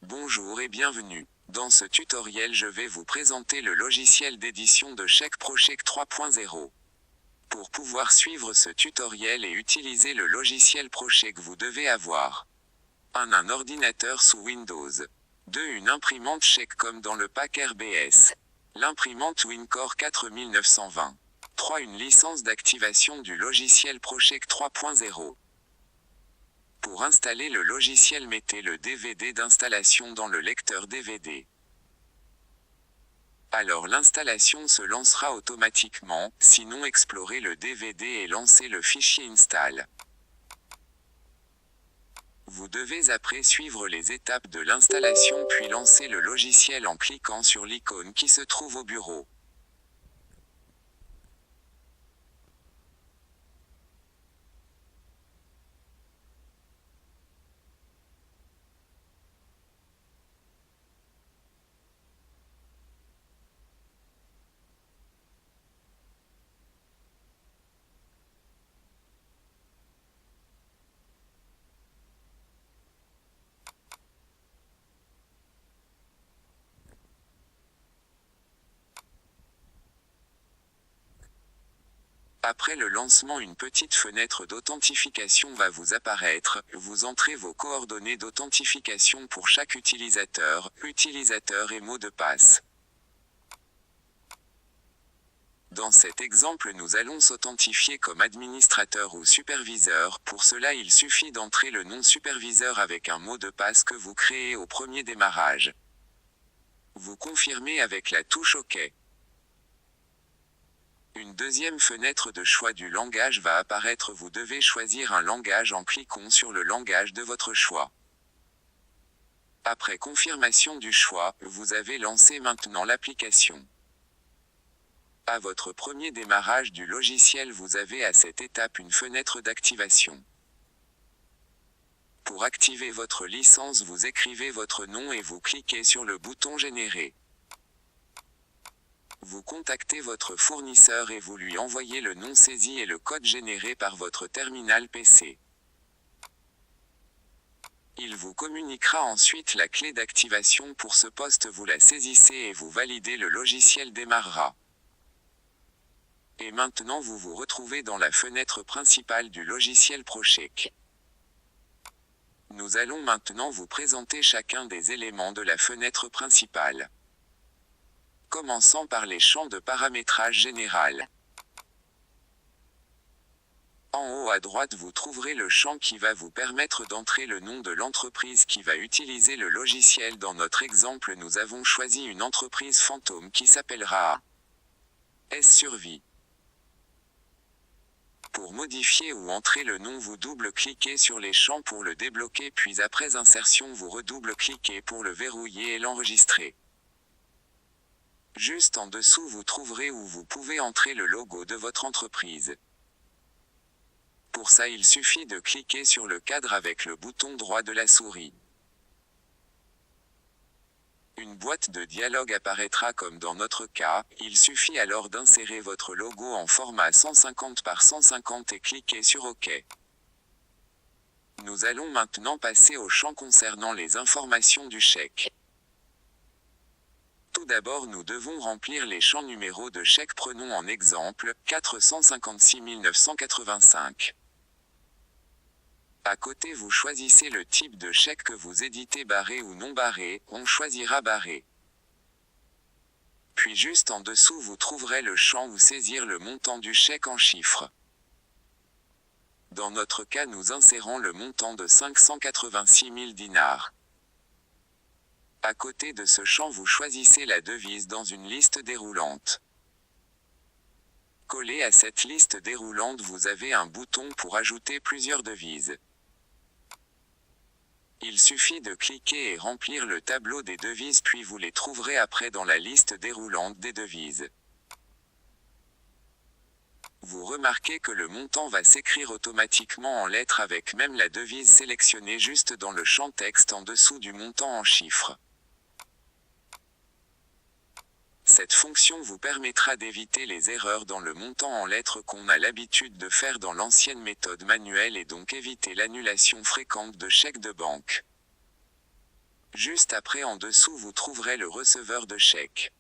Bonjour et bienvenue. Dans ce tutoriel je vais vous présenter le logiciel d'édition de chèques ProCheck 3.0. Pour pouvoir suivre ce tutoriel et utiliser le logiciel ProCheck, vous devez avoir un ordinateur sous Windows, 2 une imprimante chèque comme dans le pack RBS, l'imprimante WinCore 4920, 3 une licence d'activation du logiciel ProCheck 3.0. Pour installer le logiciel, mettez le DVD d'installation dans le lecteur DVD. Alors l'installation se lancera automatiquement, sinon explorez le DVD et lancez le fichier install. Vous devez après suivre les étapes de l'installation puis lancer le logiciel en cliquant sur l'icône qui se trouve au bureau. Après le lancement, une petite fenêtre d'authentification va vous apparaître. Vous entrez vos coordonnées d'authentification pour chaque utilisateur et mot de passe. Dans cet exemple, nous allons s'authentifier comme administrateur ou superviseur. Pour cela, il suffit d'entrer le nom superviseur avec un mot de passe que vous créez au premier démarrage. Vous confirmez avec la touche OK. Une deuxième fenêtre de choix du langage va apparaître. Vous devez choisir un langage en cliquant sur le langage de votre choix. Après confirmation du choix, vous avez lancé maintenant l'application. À votre premier démarrage du logiciel, vous avez à cette étape une fenêtre d'activation. Pour activer votre licence, vous écrivez votre nom et vous cliquez sur le bouton Générer. Vous contactez votre fournisseur et vous lui envoyez le nom saisi et le code généré par votre terminal PC. Il vous communiquera ensuite la clé d'activation pour ce poste. Vous la saisissez et vous validez, le logiciel démarrera. Et maintenant vous vous retrouvez dans la fenêtre principale du logiciel ProCheck. Nous allons maintenant vous présenter chacun des éléments de la fenêtre principale. Commençant par les champs de paramétrage général. En haut à droite, vous trouverez le champ qui va vous permettre d'entrer le nom de l'entreprise qui va utiliser le logiciel. Dans notre exemple, nous avons choisi une entreprise fantôme qui s'appellera S-Survie. Pour modifier ou entrer le nom, vous double-cliquez sur les champs pour le débloquer, puis après insertion, vous redouble-cliquez pour le verrouiller et l'enregistrer. Juste en dessous, vous trouverez où vous pouvez entrer le logo de votre entreprise. Pour ça, il suffit de cliquer sur le cadre avec le bouton droit de la souris. Une boîte de dialogue apparaîtra comme dans notre cas. Il suffit alors d'insérer votre logo en format 150 par 150 et cliquer sur OK. Nous allons maintenant passer au champ concernant les informations du chèque. Tout d'abord, nous devons remplir les champs numéro de chèque. Prenons en exemple 456 985. À côté, vous choisissez le type de chèque que vous éditez, barré ou non barré. On choisira barré. Puis juste en dessous, vous trouverez le champ où saisir le montant du chèque en chiffres. Dans notre cas, nous insérons le montant de 586 000 dinars. À côté de ce champ, vous choisissez la devise dans une liste déroulante. Collé à cette liste déroulante, vous avez un bouton pour ajouter plusieurs devises. Il suffit de cliquer et remplir le tableau des devises, puis vous les trouverez après dans la liste déroulante des devises. Vous remarquez que le montant va s'écrire automatiquement en lettres avec même la devise sélectionnée juste dans le champ texte en dessous du montant en chiffres. Cette fonction vous permettra d'éviter les erreurs dans le montant en lettres qu'on a l'habitude de faire dans l'ancienne méthode manuelle et donc éviter l'annulation fréquente de chèques de banque. Juste après en dessous vous trouverez le receveur de chèque.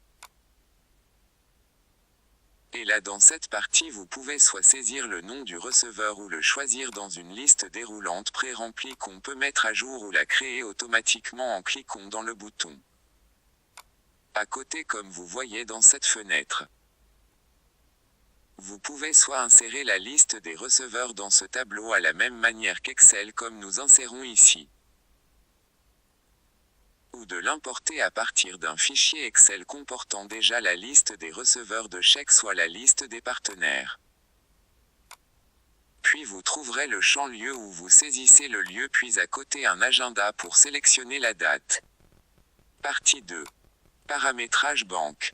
Et là dans cette partie vous pouvez soit saisir le nom du receveur ou le choisir dans une liste déroulante pré-remplie qu'on peut mettre à jour ou la créer automatiquement en cliquant dans le bouton. À côté comme vous voyez dans cette fenêtre. Vous pouvez soit insérer la liste des receveurs dans ce tableau à la même manière qu'Excel comme nous insérons ici. Ou de l'importer à partir d'un fichier Excel comportant déjà la liste des receveurs de chèques soit la liste des partenaires. Puis vous trouverez le champ lieu où vous saisissez le lieu puis à côté un agenda pour sélectionner la date. Partie 2. Paramétrage banque.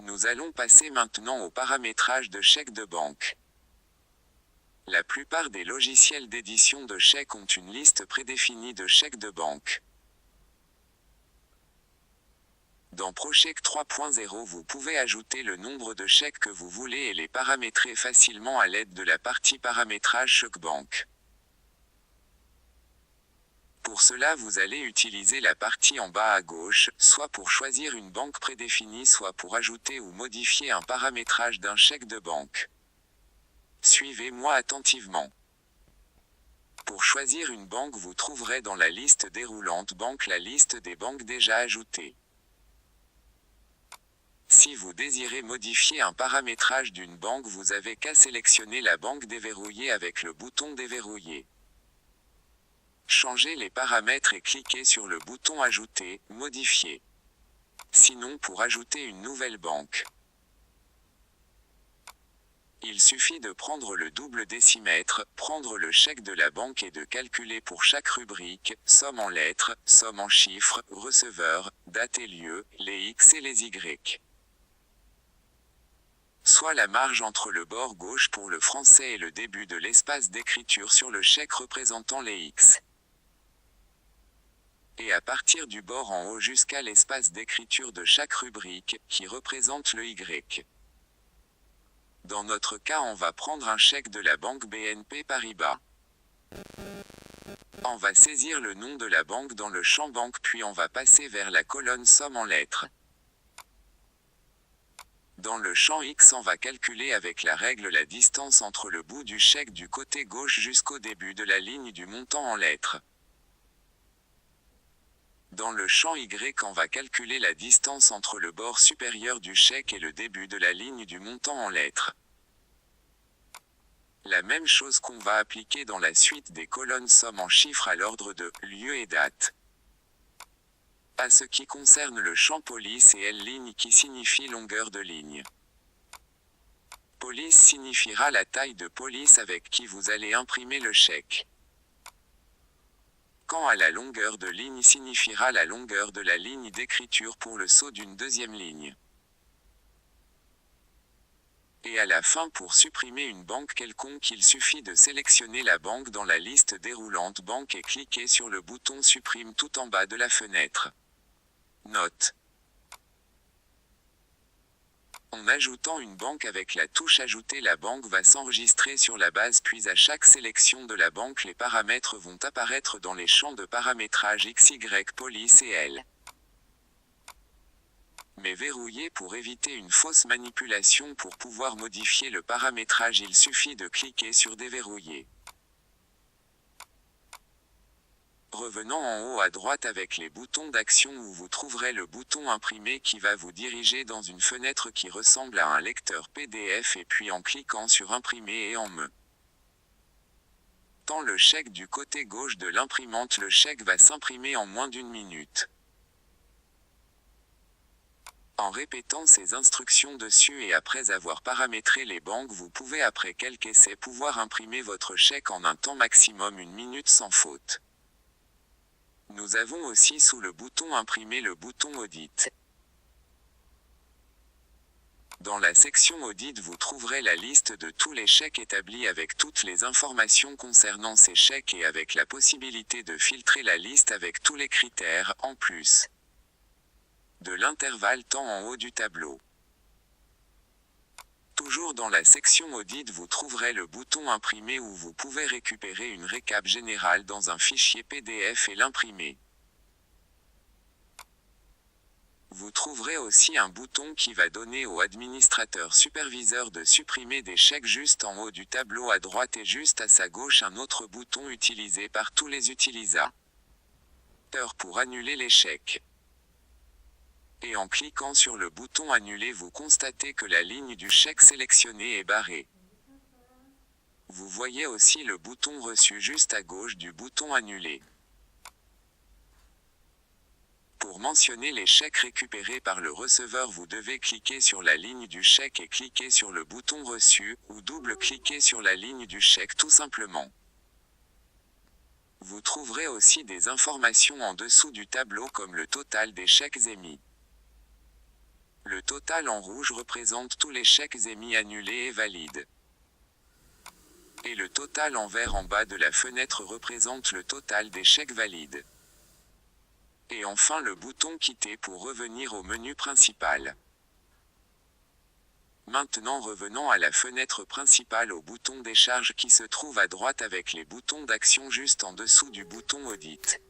Nous allons passer maintenant au paramétrage de chèques de banque. La plupart des logiciels d'édition de chèques ont une liste prédéfinie de chèques de banque. Dans ProCheck 3.0 vous pouvez ajouter le nombre de chèques que vous voulez et les paramétrer facilement à l'aide de la partie paramétrage chèque banque. Pour cela vous allez utiliser la partie en bas à gauche, soit pour choisir une banque prédéfinie soit pour ajouter ou modifier un paramétrage d'un chèque de banque. Suivez-moi attentivement. Pour choisir une banque vous trouverez dans la liste déroulante banque la liste des banques déjà ajoutées. Si vous désirez modifier un paramétrage d'une banque vous avez qu'à sélectionner la banque déverrouillée avec le bouton déverrouiller. Changez les paramètres et cliquez sur le bouton Ajouter, Modifier. Sinon pour ajouter une nouvelle banque. Il suffit de prendre le double décimètre, prendre le chèque de la banque et de calculer pour chaque rubrique, somme en lettres, somme en chiffres, receveur, date et lieu, les X et les Y. Soit la marge entre le bord gauche pour le français et le début de l'espace d'écriture sur le chèque représentant les X. Et à partir du bord en haut jusqu'à l'espace d'écriture de chaque rubrique, qui représente le Y. Dans notre cas on va prendre un chèque de la banque BNP Paribas. On va saisir le nom de la banque dans le champ banque puis on va passer vers la colonne somme en lettres. Dans le champ X on va calculer avec la règle la distance entre le bout du chèque du côté gauche jusqu'au début de la ligne du montant en lettres. Dans le champ Y on va calculer la distance entre le bord supérieur du chèque et le début de la ligne du montant en lettres. La même chose qu'on va appliquer dans la suite des colonnes somme en chiffres à l'ordre de lieu et date. À ce qui concerne le champ police et L' qui signifie longueur de ligne. Police signifiera la taille de police avec qui vous allez imprimer le chèque. Quant à la longueur de ligne signifiera la longueur de la ligne d'écriture pour le saut d'une deuxième ligne. Et à la fin pour supprimer une banque quelconque il suffit de sélectionner la banque dans la liste déroulante banque et cliquer sur le bouton supprime tout en bas de la fenêtre. Note. En ajoutant une banque avec la touche Ajouter la banque va s'enregistrer sur la base puis à chaque sélection de la banque les paramètres vont apparaître dans les champs de paramétrage XY police et L. Mais verrouillé pour éviter une fausse manipulation pour pouvoir modifier le paramétrage il suffit de cliquer sur Déverrouiller. Revenons en haut à droite avec les boutons d'action où vous trouverez le bouton Imprimer qui va vous diriger dans une fenêtre qui ressemble à un lecteur PDF et puis en cliquant sur Imprimer et en me tend le chèque du côté gauche de l'imprimante le chèque va s'imprimer en moins d'1 minute. En répétant ces instructions dessus et après avoir paramétré les banques vous pouvez après quelques essais pouvoir imprimer votre chèque en un temps maximum 1 minute sans faute. Nous avons aussi sous le bouton Imprimer le bouton Audit. Dans la section Audit vous trouverez la liste de tous les chèques établis avec toutes les informations concernant ces chèques et avec la possibilité de filtrer la liste avec tous les critères, en plus de l'intervalle temps en haut du tableau. Toujours dans la section Audit vous trouverez le bouton Imprimer où vous pouvez récupérer une récap générale dans un fichier PDF et l'imprimer. Vous trouverez aussi un bouton qui va donner au administrateur superviseur de supprimer des chèques juste en haut du tableau à droite et juste à sa gauche un autre bouton utilisé par tous les utilisateurs pour annuler les chèques. Et en cliquant sur le bouton Annuler, vous constatez que la ligne du chèque sélectionné est barrée. Vous voyez aussi le bouton Reçu juste à gauche du bouton Annuler. Pour mentionner les chèques récupérés par le receveur, vous devez cliquer sur la ligne du chèque et cliquer sur le bouton Reçu, ou double-cliquer sur la ligne du chèque tout simplement. Vous trouverez aussi des informations en dessous du tableau comme le total des chèques émis. Le total en rouge représente tous les chèques émis annulés et valides. Et le total en vert en bas de la fenêtre représente le total des chèques valides. Et enfin le bouton Quitter pour revenir au menu principal. Maintenant revenons à la fenêtre principale au bouton Décharge qui se trouve à droite avec les boutons d'action juste en dessous du bouton Audit.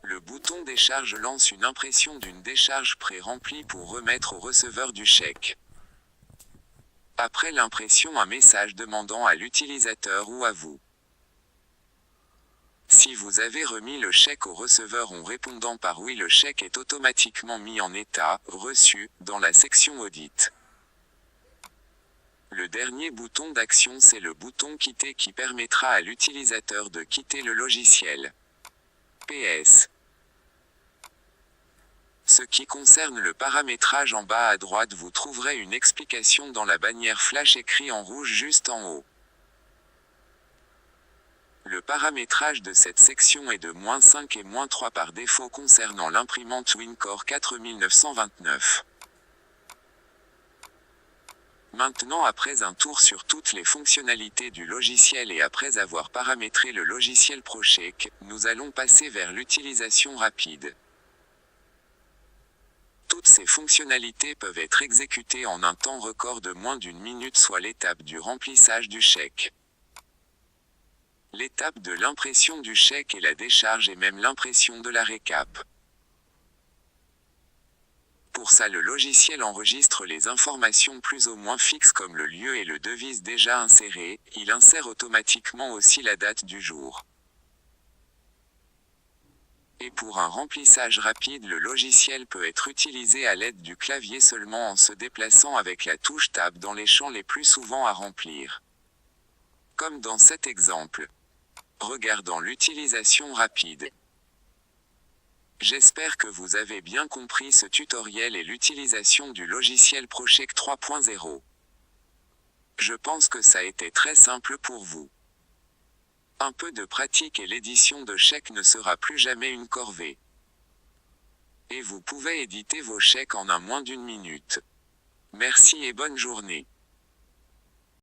Le bouton Décharge lance une impression d'une décharge pré-remplie pour remettre au receveur du chèque. Après l'impression, un message demandant à l'utilisateur ou à vous si vous avez remis le chèque au receveur en répondant par oui, le chèque est automatiquement mis en état « Reçu » dans la section Audit. Le dernier bouton d'action, c'est le bouton Quitter qui permettra à l'utilisateur de quitter le logiciel. PS. Ce qui concerne le paramétrage, en bas à droite vous trouverez une explication dans la bannière flash écrit en rouge juste en haut. Le paramétrage de cette section est de -5 et -3 par défaut concernant l'imprimante WinCore 4929. Maintenant, après un tour sur toutes les fonctionnalités du logiciel et après avoir paramétré le logiciel ProCheck, nous allons passer vers l'utilisation rapide. Toutes ces fonctionnalités peuvent être exécutées en un temps record de moins d'une minute, soit l'étape du remplissage du chèque, l'étape de l'impression du chèque et la décharge et même l'impression de la récap. Pour ça, le logiciel enregistre les informations plus ou moins fixes comme le lieu et le devise déjà insérés, il insère automatiquement aussi la date du jour. Et pour un remplissage rapide, le logiciel peut être utilisé à l'aide du clavier seulement en se déplaçant avec la touche Tab dans les champs les plus souvent à remplir. Comme dans cet exemple. Regardons l'utilisation rapide. J'espère que vous avez bien compris ce tutoriel et l'utilisation du logiciel ProCheck 3.0. Je pense que ça a été très simple pour vous. Un peu de pratique et l'édition de chèques ne sera plus jamais une corvée. Et vous pouvez éditer vos chèques en moins d'une minute. Merci et bonne journée.